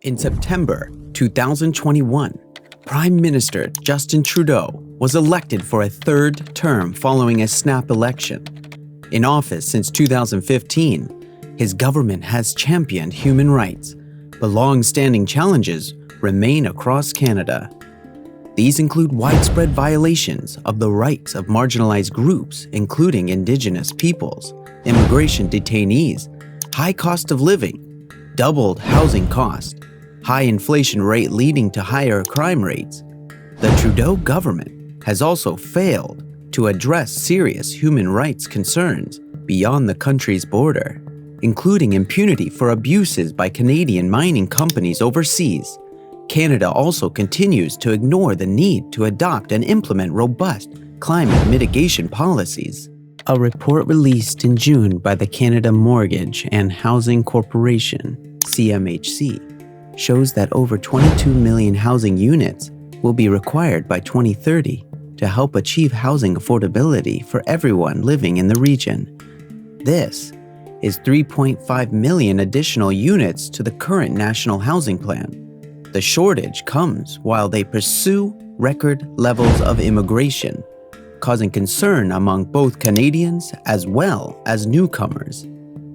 In September 2021, Prime Minister Justin Trudeau was elected for a third term following a snap election. In office since 2015, his government has championed human rights, but long-standing challenges remain across Canada. These include widespread violations of the rights of marginalized groups, including Indigenous peoples, immigration detainees, high cost of living, doubled housing cost, high inflation rate leading to higher crime rates. The Trudeau government has also failed to address serious human rights concerns beyond the country's border, including impunity for abuses by Canadian mining companies overseas. Canada also continues to ignore the need to adopt and implement robust climate mitigation policies. A report released in June by the Canada Mortgage and Housing Corporation, CMHC, shows that over 22 million housing units will be required by 2030 to help achieve housing affordability for everyone living in the region. This is 3.5 million additional units to the current National Housing Plan. The shortage comes while they pursue record levels of immigration, causing concern among both Canadians as well as newcomers.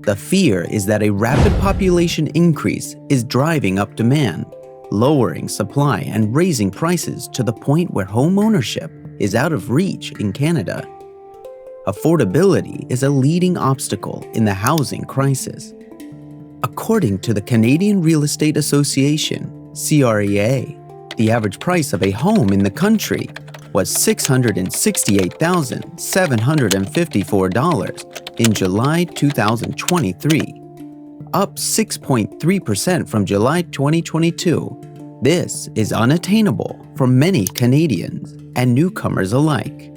The fear is that a rapid population increase is driving up demand, lowering supply and raising prices to the point where home ownership is out of reach in Canada. Affordability is a leading obstacle in the housing crisis. According to the Canadian Real Estate Association, CREA, the average price of a home in the country was $668,754 in July 2023, up 6.3% from July 2022. This is unattainable for many Canadians and newcomers alike.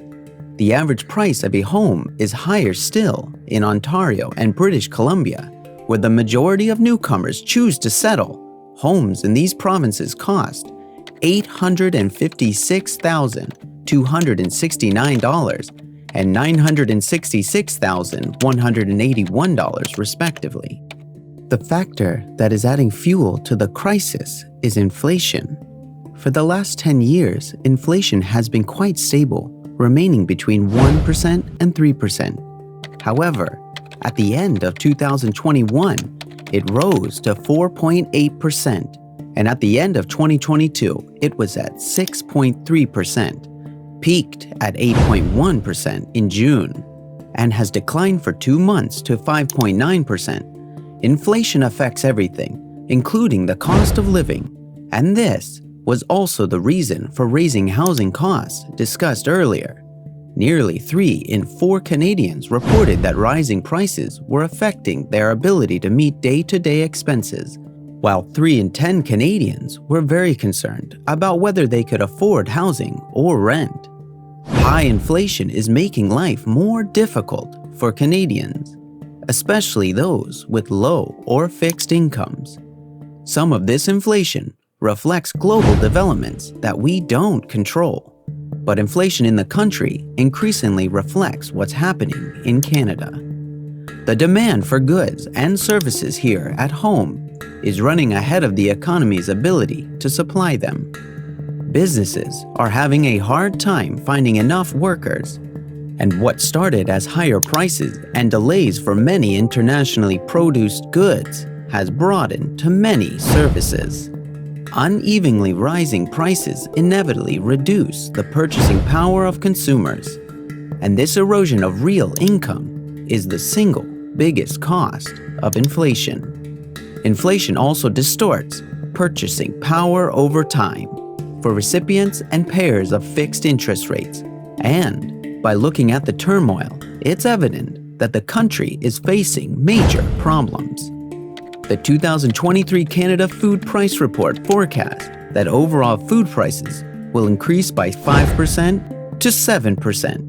The average price of a home is higher still in Ontario and British Columbia, where the majority of newcomers choose to settle. Homes in these provinces cost $856,269 and $966,181 respectively. The factor that is adding fuel to the crisis is inflation. For the last 10 years, inflation has been quite stable, remaining between 1% and 3%. However, at the end of 2021, it rose to 4.8%, and at the end of 2022, it was at 6.3%, peaked at 8.1% in June, and has declined for 2 months to 5.9%. Inflation affects everything, including the cost of living, and this was also the reason for raising housing costs discussed earlier. Nearly 3 in 4 Canadians reported that rising prices were affecting their ability to meet day-to-day expenses, while 3 in 10 Canadians were very concerned about whether they could afford housing or rent. High inflation is making life more difficult for Canadians, especially those with low or fixed incomes. Some of this inflation reflects global developments that we don't control. But inflation in the country increasingly reflects what's happening in Canada. The demand for goods and services here at home is running ahead of the economy's ability to supply them. Businesses are having a hard time finding enough workers, and what started as higher prices and delays for many internationally produced goods has broadened to many services. Unevenly rising prices inevitably reduce the purchasing power of consumers, and this erosion of real income is the single biggest cost of inflation. Inflation also distorts purchasing power over time for recipients and payers of fixed interest rates, and by looking at the turmoil, it's evident that the country is facing major problems. The 2023 Canada Food Price Report forecasts that overall food prices will increase by 5% to 7%.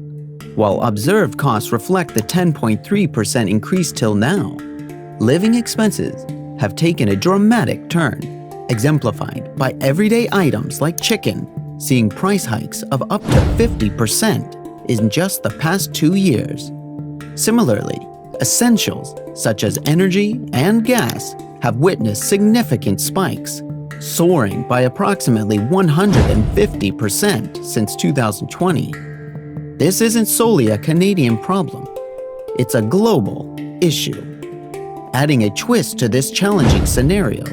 While observed costs reflect the 10.3% increase till now, living expenses have taken a dramatic turn, exemplified by everyday items like chicken, seeing price hikes of up to 50% in just the past 2 years. Similarly, essentials such as energy and gas have witnessed significant spikes, soaring by approximately 150% since 2020. This isn't solely a Canadian problem. It's a global issue. Adding a twist to this challenging scenario,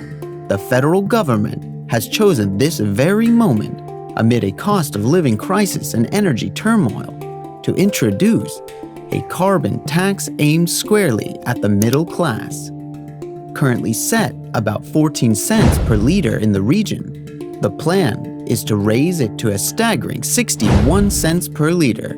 the federal government has chosen this very moment, amid a cost of living crisis and energy turmoil, to introduce a carbon tax aimed squarely at the middle class. Currently set about 14 cents per liter in the region, the plan is to raise it to a staggering 61 cents per liter.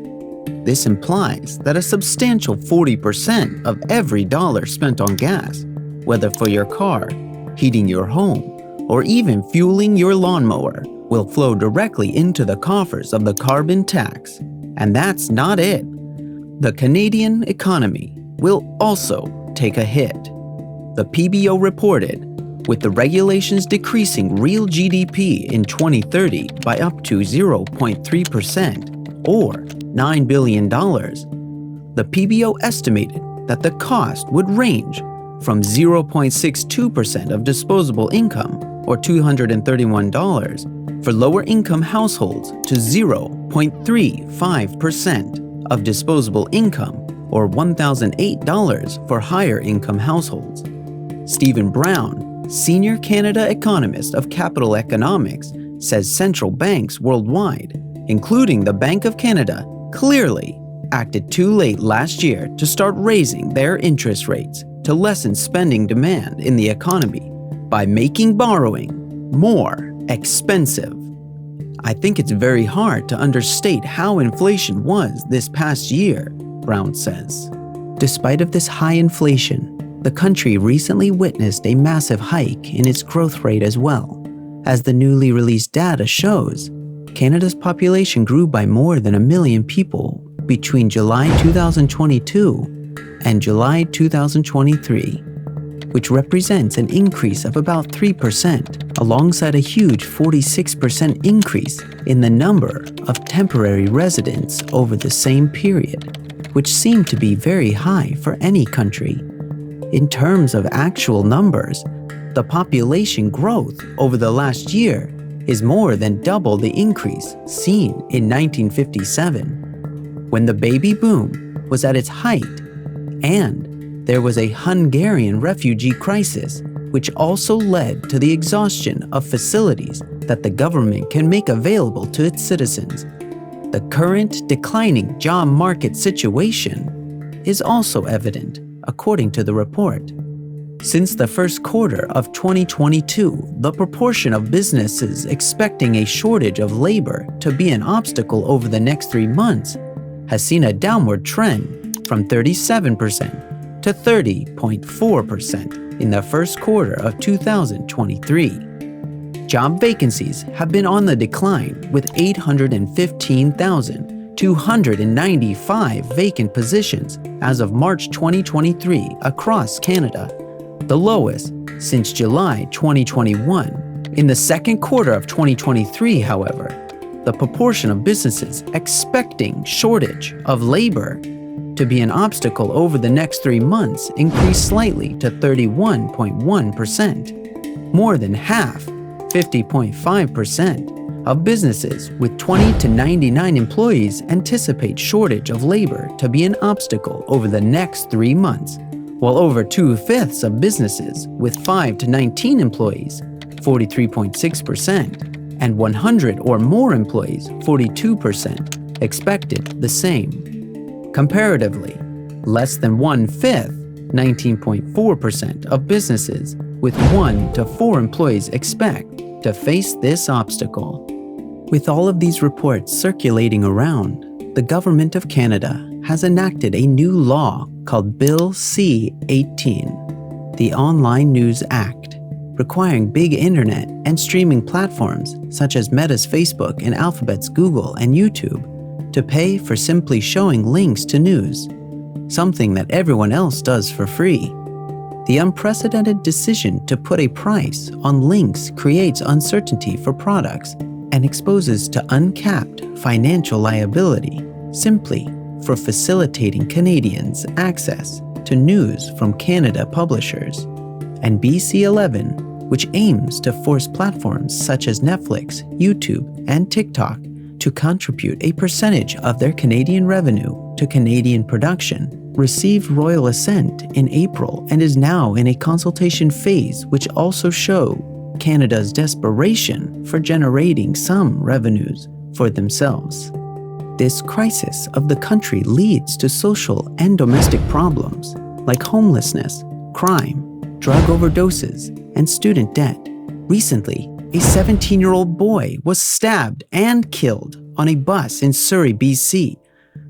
This implies that a substantial 40% of every dollar spent on gas, whether for your car, heating your home, or even fueling your lawnmower, will flow directly into the coffers of the carbon tax. And that's not it. The Canadian economy will also take a hit. The PBO reported, with the regulations decreasing real GDP in 2030 by up to 0.3%, or $9 billion, the PBO estimated that the cost would range from 0.62% of disposable income, or $231, for lower-income households to 0.35% of disposable income, or $1,008 for higher-income households. Stephen Brown, Senior Canada Economist of Capital Economics, says central banks worldwide, including the Bank of Canada, clearly acted too late last year to start raising their interest rates to lessen spending demand in the economy by making borrowing more expensive. I think it's very hard to understate how inflation was this past year, Brown says. Despite of this high inflation, the country recently witnessed a massive hike in its growth rate as well. As the newly released data shows, Canada's population grew by more than 1 million people between July 2022 and July 2023, which represents an increase of about 3%, alongside a huge 46% increase in the number of temporary residents over the same period, which seemed to be very high for any country. In terms of actual numbers, the population growth over the last year is more than double the increase seen in 1957, when the baby boom was at its height, and there was a Hungarian refugee crisis, which also led to the exhaustion of facilities that the government can make available to its citizens. The current declining job market situation is also evident, according to the report. Since the first quarter of 2022, the proportion of businesses expecting a shortage of labor to be an obstacle over the next 3 months has seen a downward trend from 37% to 30.4% in the first quarter of 2023. Job vacancies have been on the decline, with 815,295 vacant positions as of March 2023 across Canada, the lowest since July 2021. In the second quarter of 2023, however, the proportion of businesses expecting shortage of labor to be an obstacle over the next 3 months increased slightly to 31.1%. More than half, 50.5%, of businesses with 20 to 99 employees anticipate shortage of labor to be an obstacle over the next 3 months, while over 2/5 of businesses with 5 to 19 employees, 43.6%, and 100 or more employees, 42%, expected the same. Comparatively, less than 1/5, 19.4% of businesses with 1 to 4 employees expect to face this obstacle. With all of these reports circulating around, the Government of Canada has enacted a new law called Bill C-18, the Online News Act, requiring big internet and streaming platforms such as Meta's Facebook and Alphabet's Google and YouTube to pay for simply showing links to news, something that everyone else does for free. The unprecedented decision to put a price on links creates uncertainty for products and exposes to uncapped financial liability simply for facilitating Canadians' access to news from Canada publishers. And BC-11, which aims to force platforms such as Netflix, YouTube, and TikTok to contribute a percentage of their Canadian revenue to Canadian production, received royal assent in April and is now in a consultation phase, which also show Canada's desperation for generating some revenues for themselves. This crisis of the country leads to social and domestic problems like homelessness, crime, drug overdoses, and student debt. Recently, a 17-year-old boy was stabbed and killed on a bus in Surrey, BC.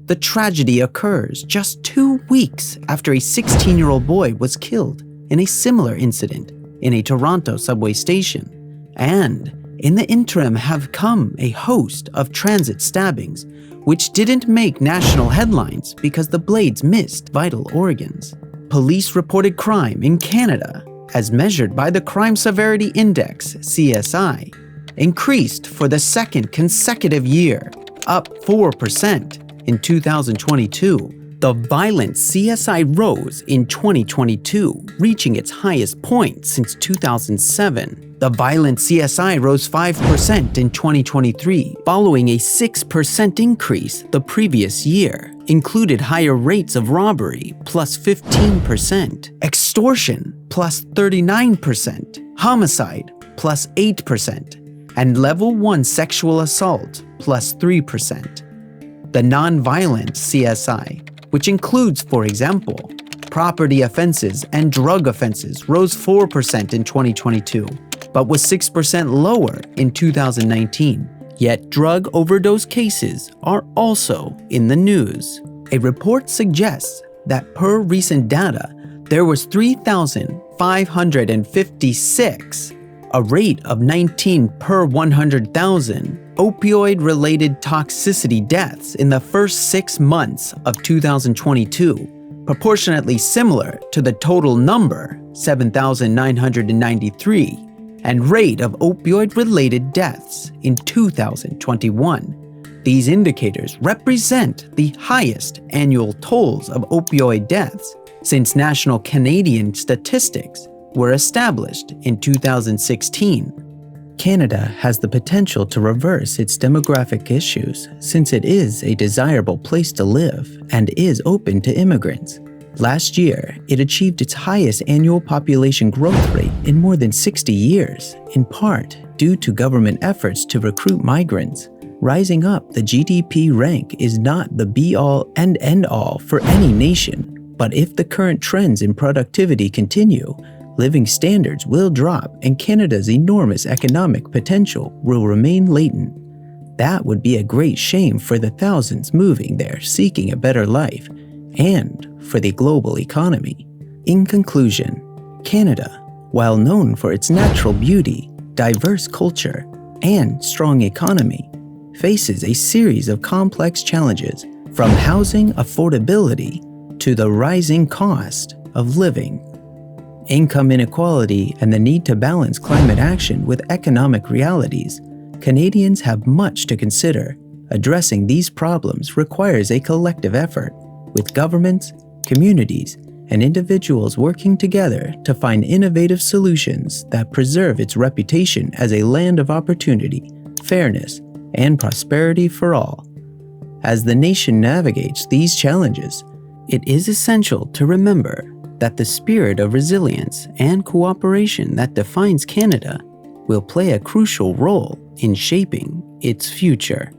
The tragedy occurs just 2 weeks after a 16-year-old boy was killed in a similar incident in a Toronto subway station. And in the interim have come a host of transit stabbings, which didn't make national headlines because the blades missed vital organs. Police reported crime in Canada, as measured by the Crime Severity Index, CSI, increased for the second consecutive year, up 4% in 2022. The violent CSI rose in 2022, reaching its highest point since 2007. The violent CSI rose 5% in 2023, following a 6% increase the previous year. Included higher rates of robbery, plus 15%, extortion, plus 39%, homicide, plus 8%, and level 1 sexual assault, plus 3%. The non-violent CSI, which includes, for example, property offenses and drug offenses, rose 4% in 2022, but was 6% lower in 2019. Yet drug overdose cases are also in the news. A report suggests that per recent data, there was 3,556, a rate of 19 per 100,000, opioid-related toxicity deaths in the first 6 months of 2022, proportionately similar to the total number, 7,993, and rate of opioid-related deaths in 2021. These indicators represent the highest annual tolls of opioid deaths since national Canadian statistics were established in 2016. Canada has the potential to reverse its demographic issues since it is a desirable place to live and is open to immigrants. Last year, it achieved its highest annual population growth rate in more than 60 years, in part due to government efforts to recruit migrants. Rising up the GDP rank is not the be-all and end-all for any nation, but if the current trends in productivity continue, living standards will drop and Canada's enormous economic potential will remain latent. That would be a great shame for the thousands moving there seeking a better life, and for the global economy. In conclusion, Canada, while known for its natural beauty, diverse culture, and strong economy, faces a series of complex challenges, from housing affordability to the rising cost of living. Income inequality and the need to balance climate action with economic realities, Canadians have much to consider. Addressing these problems requires a collective effort, with governments, communities, and individuals working together to find innovative solutions that preserve its reputation as a land of opportunity, fairness, and prosperity for all. As the nation navigates these challenges, it is essential to remember that the spirit of resilience and cooperation that defines Canada will play a crucial role in shaping its future.